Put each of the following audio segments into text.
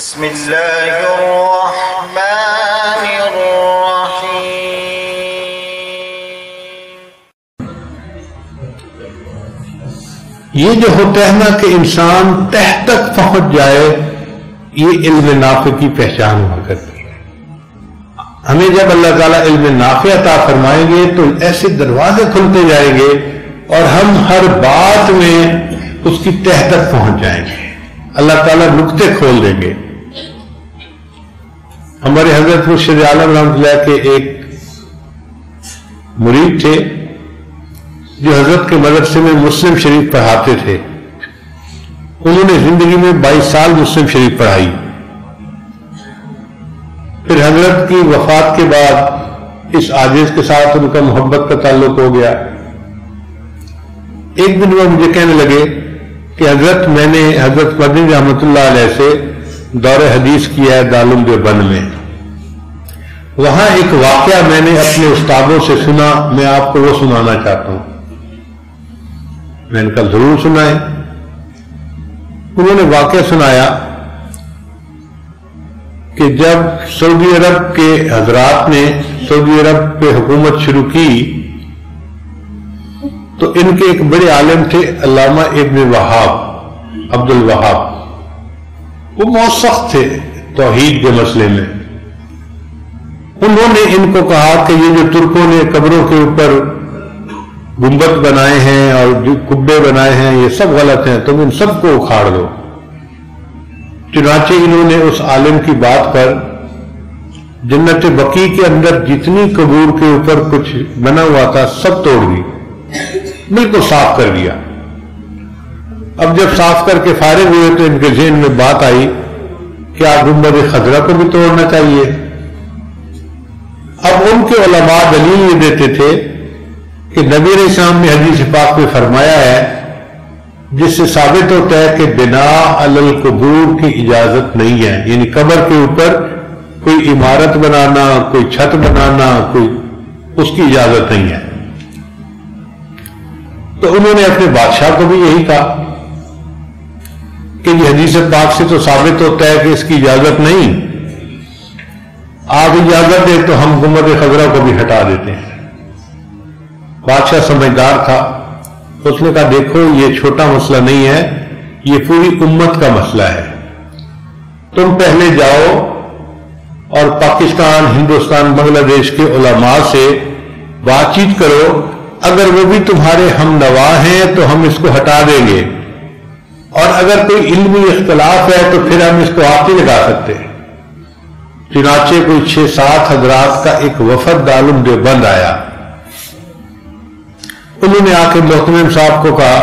بسم اللہ الرحمن الرحیم۔ یہ جو ہوتا ہے نا کہ انسان تہ تک پہنچ جائے، یہ علم نافع کی پہچان ہوا کرتی ہے۔ ہمیں جب اللہ تعالیٰ علم نافع عطا فرمائیں گے تو ایسے دروازے کھلتے جائیں گے اور ہم ہر بات میں اس کی تہ تک پہنچ جائیں گے، اللہ تعالیٰ نقطے کھول دیں گے۔ ہمارے حضرت مرشد عالم رحمۃ اللہ کے ایک مرید تھے جو حضرت کے مدرسے میں مسلم شریف پڑھاتے تھے۔ انہوں نے زندگی میں 22 سال مسلم شریف پڑھائی۔ پھر حضرت کی وفات کے بعد اس عاجز کے ساتھ ان کا محبت کا تعلق ہو گیا۔ ایک دن وہ مجھے کہنے لگے کہ حضرت میں نے حضرت مدنی رحمۃ اللہ علیہ سے دور حدیث کیا ہے دارالعلوم دیوبند میں، وہاں ایک واقعہ میں نے اپنے استادوں سے سنا، میں آپ کو وہ سنانا چاہتا ہوں۔ میں نے کہا ضرور سنائیں۔ انہوں نے واقعہ سنایا کہ جب سعودی عرب کے حضرات نے سعودی عرب پہ حکومت شروع کی تو ان کے ایک بڑے عالم تھے علامہ ابن وہاب، عبد الوہاب۔ وہ بہت سخت تھے توحید کے مسئلے میں۔ انہوں نے ان کو کہا کہ یہ جو ترکوں نے قبروں کے اوپر گنبد بنائے ہیں اور جو کبے بنائے ہیں یہ سب غلط ہیں، تم ان سب کو اکھاڑ دو۔ چنانچہ انہوں نے اس عالم کی بات پر جنت بقیع کے اندر جتنی قبور کے اوپر کچھ بنا ہوا تھا سب توڑ دی، بالکل صاف کر دیا۔ اب جب صاف کر کے فارغ ہوئے تو ان کے ذہن میں بات آئی کہ آپ گنبد خضرا کو بھی توڑنا چاہیے۔ اب ان کے علماء دلیل یہ دیتے تھے کہ نبی علیہ السلام نے حدیث پاک میں فرمایا ہے، جس سے ثابت ہوتا ہے کہ بناء علی القبور کی اجازت نہیں ہے، یعنی قبر کے اوپر کوئی عمارت بنانا، کوئی چھت بنانا، کوئی اس کی اجازت نہیں ہے۔ تو انہوں نے اپنے بادشاہ کو بھی یہی کہا کہ یہ حدیث پاک سے تو ثابت ہوتا ہے کہ اس کی اجازت نہیں، آپ اجازت دیں تو ہم گنبد خضرا کو بھی ہٹا دیتے ہیں۔ بادشاہ سمجھدار تھا، اس نے کہا دیکھو یہ چھوٹا مسئلہ نہیں ہے، یہ پوری امت کا مسئلہ ہے۔ تم پہلے جاؤ اور پاکستان، ہندوستان، بنگلہ دیش کے علماء سے بات چیت کرو، اگر وہ بھی تمہارے ہم نوا ہیں تو ہم اس کو ہٹا دیں گے، اور اگر کوئی علمی اختلاف ہے تو پھر ہم اس کو ہاتھ نہیں لگا سکتے۔ چنانچہ کوئی 6-7 حضرات کا ایک وفد دارالعلوم دیوبند آیا۔ انہوں نے آ کے محتمم صاحب کو کہا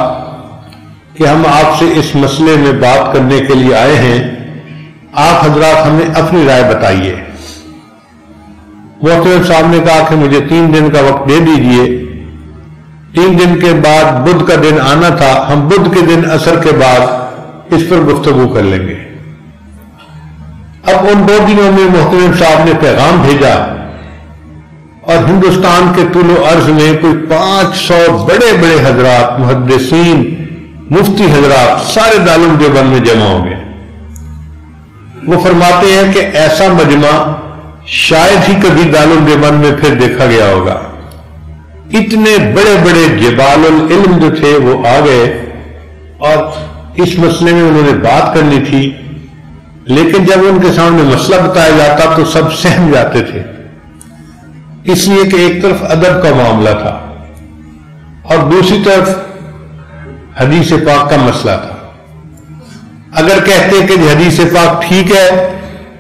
کہ ہم آپ سے اس مسئلے میں بات کرنے کے لیے آئے ہیں، آپ حضرات ہمیں اپنی رائے بتائیے۔ محتمم صاحب نے کہا کہ مجھے 3 دن کا وقت دے دیجئے، 3 دن کے بعد بدھ کا دن آنا تھا، ہم بدھ کے دن عصر کے بعد اس پر گفتگو کر لیں گے۔ اب ان 2 دنوں میں محتمم صاحب نے پیغام بھیجا اور ہندوستان کے طول و عرض میں کوئی 500 بڑے بڑے حضرات، محدثین، مفتی حضرات سارے دارالعلوم دیوبند میں جمع ہو گئے۔ وہ فرماتے ہیں کہ ایسا مجمع شاید ہی کبھی دارالعلوم دیوبند میں پھر دیکھا گیا ہوگا۔ اتنے بڑے بڑے جبال العلم جو تھے وہ آ گئے اور اس مسئلے میں انہوں نے بات کرنی تھی، لیکن جب ان کے سامنے مسئلہ بتایا جاتا تو سب سہم جاتے تھے، اس لیے کہ ایک طرف ادب کا معاملہ تھا اور دوسری طرف حدیث پاک کا مسئلہ تھا۔ اگر کہتے کہ حدیث پاک ٹھیک ہے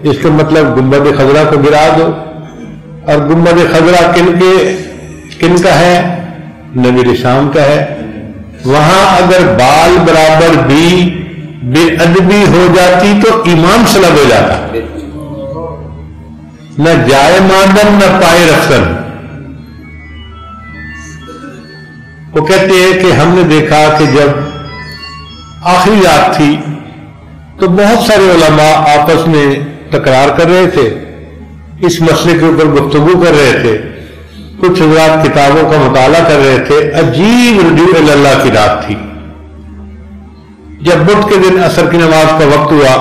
اس کا مطلب گنبد خضرا کو گرا دو، اور گنبد خضرا کن کا ہے؟ نبی السلام کا ہے۔ وہاں اگر بال برابر بھی بے ادبی ہو جاتی تو ایمان سلب ہو جاتا، نہ جائے ماندن نہ پائے رفتن۔ وہ کہتے ہیں کہ ہم نے دیکھا کہ جب آخری رات تھی تو بہت سارے علماء آپس میں تکرار کر رہے تھے، اس مسئلے کے اوپر گفتگو کر رہے تھے، کچھ حضرات کتابوں کا مطالعہ کر رہے تھے۔ عجیب رجوع اللہ کی رات تھی۔ جب بدھ کے دن عصر کی نماز کا وقت ہوا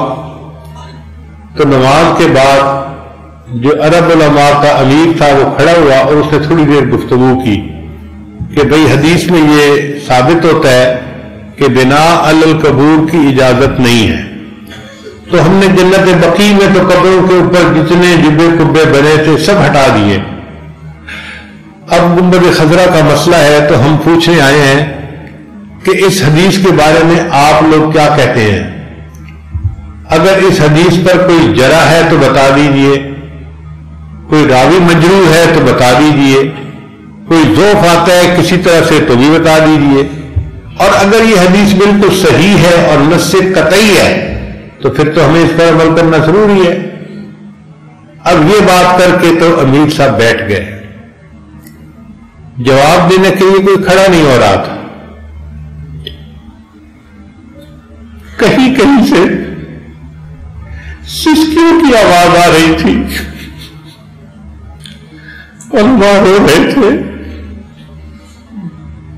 تو نماز کے بعد جو عرب علماء کا امیر تھا وہ کھڑا ہوا اور اس نے تھوڑی دیر گفتگو کی کہ بھئی حدیث میں یہ ثابت ہوتا ہے کہ بنا علی القبور کی اجازت نہیں ہے، تو ہم نے جنت بقیع میں تو قبروں کے اوپر جتنے جبے کبے بنے تھے سب ہٹا دیے، اب گنبد خضرا کا مسئلہ ہے تو ہم پوچھنے آئے ہیں کہ اس حدیث کے بارے میں آپ لوگ کیا کہتے ہیں؟ اگر اس حدیث پر کوئی جرح ہے تو بتا دیجئے، کوئی راوی مجروح ہے تو بتا دیجئے، کوئی ضعف آتا ہے کسی طرح سے تو بھی بتا دیجئے، اور اگر یہ حدیث بالکل صحیح ہے اور نص سے قطعی ہے تو پھر تو ہمیں اس پر عمل کرنا ضروری ہے۔ اب یہ بات کر کے تو امیر صاحب بیٹھ گئے، جواب دینے کے لیے کوئی کھڑا نہیں ہو رہا تھا۔ کہیں کہیں سے سسکیوں کی آواز آ رہی تھی، علماء رو رہے تھے،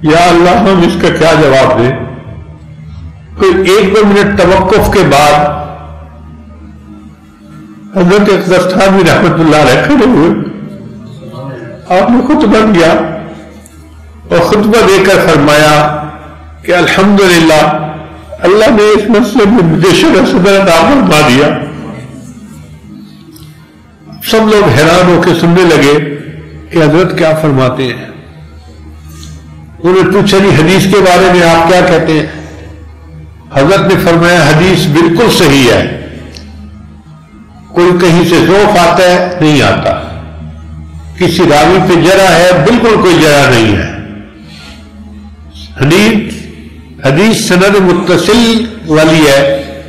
یا اللہ ہم اس کا کیا جواب دیں؟ کوئی 1-2 منٹ توقف کے بعد حضرت اقدس تھانوی رحمت اللہ علیہ کھڑے ہوئے، آپ نے خطبہ دیا اور خطبہ دے کر فرمایا کہ الحمدللہ اللہ نے اس مسئلے میں مجھے شرح صدر عطا فرما دیا۔ سب لوگ حیران ہو کے سننے لگے کہ حضرت کیا فرماتے ہیں۔ انہوں نے پوچھا جی حدیث کے بارے میں آپ کیا کہتے ہیں؟ حضرت نے فرمایا حدیث بالکل صحیح ہے، کوئی کہیں سے ضعف آتا ہے نہیں آتا، کسی راوی پہ جرح ہے بالکل کوئی جرح نہیں ہے، حدیث سند متصل والی ہے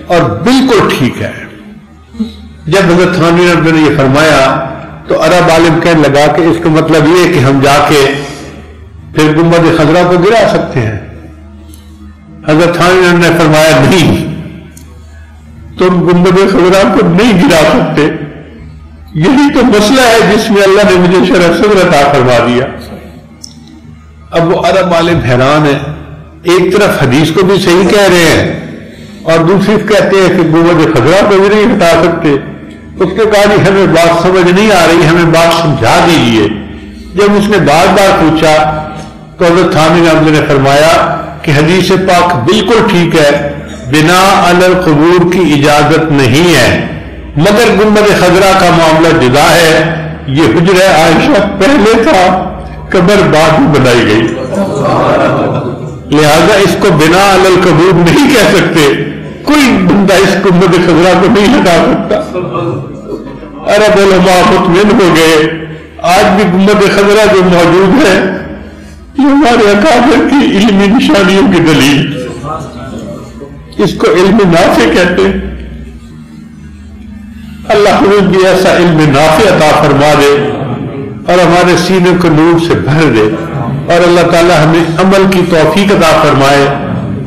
اور بالکل ٹھیک ہے۔ جب حضرت تھانوی رحمۃ اللہ نے یہ فرمایا تو عرب عالم کہنے لگا کہ اس کا مطلب یہ ہے کہ ہم جا کے پھر گنبد خضرا کو گرا سکتے ہیں۔ حضرت تھانوی نے فرمایا نہیں، تم گنبد خضرا کو نہیں گرا سکتے، یہی تو مسئلہ ہے جس میں اللہ نے مجھے شرح صدر عطا فرما دیا۔ اب وہ عرب عالم حیران ہے، ایک طرف حدیث کو بھی صحیح کہہ رہے ہیں اور دوسری کہتے ہیں کہ گنبد خضرا کو بھی نہیں ہٹا سکتے۔ اس نے کہا جی ہمیں بات سمجھ نہیں آ رہی، ہمیں بات سمجھا دیجیے۔ جب اس نے بار بار پوچھا تو حضرت تھانوی رحمۃ اللہ نے فرمایا کہ حدیث پاک بالکل ٹھیک ہے، بنا علی القبور کی اجازت نہیں ہے، مگر گنبد خضرا کا معاملہ جدا ہے، یہ حجرہ عائشہ پہلے تھا، قبر بعد میں بنائی گئی، لہذا اس کو بنا علی القبور نہیں کہہ سکتے، کوئی بندہ اس گنبد خضرا کو نہیں ہٹا سکتا۔ عرب علماء مطمئن ہو گئے، آج بھی گنبد خضرا جو موجود ہے یہ ہمارے اکابر کی علمی نشانیوں کی دلیل، اس کو علم نافع کہتے ہیں۔ اللہ ہمیں بھی ایسا علم نافع عطا فرما دے اور ہمارے سینے کو نور سے بھر دے، اور اللہ تعالی ہمیں عمل کی توفیق عطا فرمائے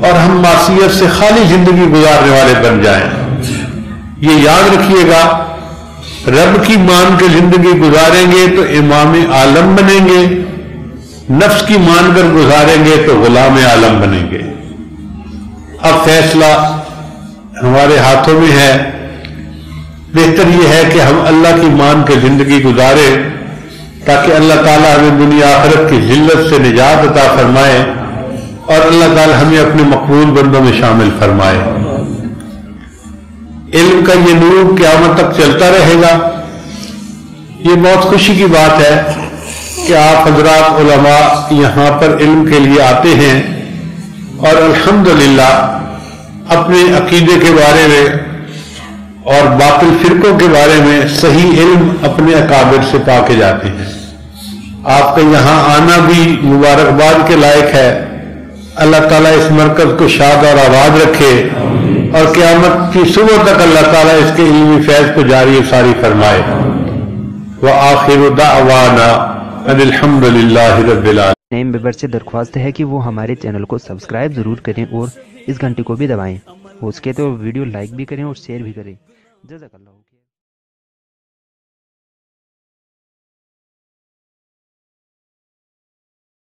اور ہم معصیت سے خالی زندگی گزارنے والے بن جائیں۔ یہ یاد رکھیے گا، رب کی مان کے زندگی گزاریں گے تو امام عالم بنیں گے، نفس کی مان کر گزاریں گے تو غلام عالم بنیں گے۔ اب فیصلہ ہمارے ہاتھوں میں ہے، بہتر یہ ہے کہ ہم اللہ کی مان کے زندگی گزاریں تاکہ اللہ تعالیٰ ہمیں دنیا آخرت کی ذلت سے نجات عطا فرمائے اور اللہ تعالیٰ ہمیں اپنے مقبول بندوں میں شامل فرمائے۔ علم کا یہ نور قیامت تک چلتا رہے گا۔ یہ بہت خوشی کی بات ہے کہ آپ حضرات علماء یہاں پر علم کے لیے آتے ہیں اور الحمدللہ اپنے عقیدے کے بارے میں اور باطل فرقوں کے بارے میں صحیح علم اپنے اکابر سے پا کے جاتے ہیں۔ آپ کا یہاں آنا بھی مبارکباد کے لائق ہے۔ اللہ تعالیٰ اس مرکز کو شاد اور آباد رکھے اور قیامت کی صبح تک اللہ تعالیٰ اس کے علمی فیض کو جاری ساری فرمائے۔ وآخر دعوانا ان الحمد للہ رب العالمین۔ نئے ممبر سے درخواست ہے کہ وہ ہمارے چینل کو سبسکرائب ضرور کریں اور اس گھنٹی کو بھی دبائیں، ہو سکے تو ویڈیو لائک بھی کریں اور شیئر بھی کریں۔ جزاک اللہ۔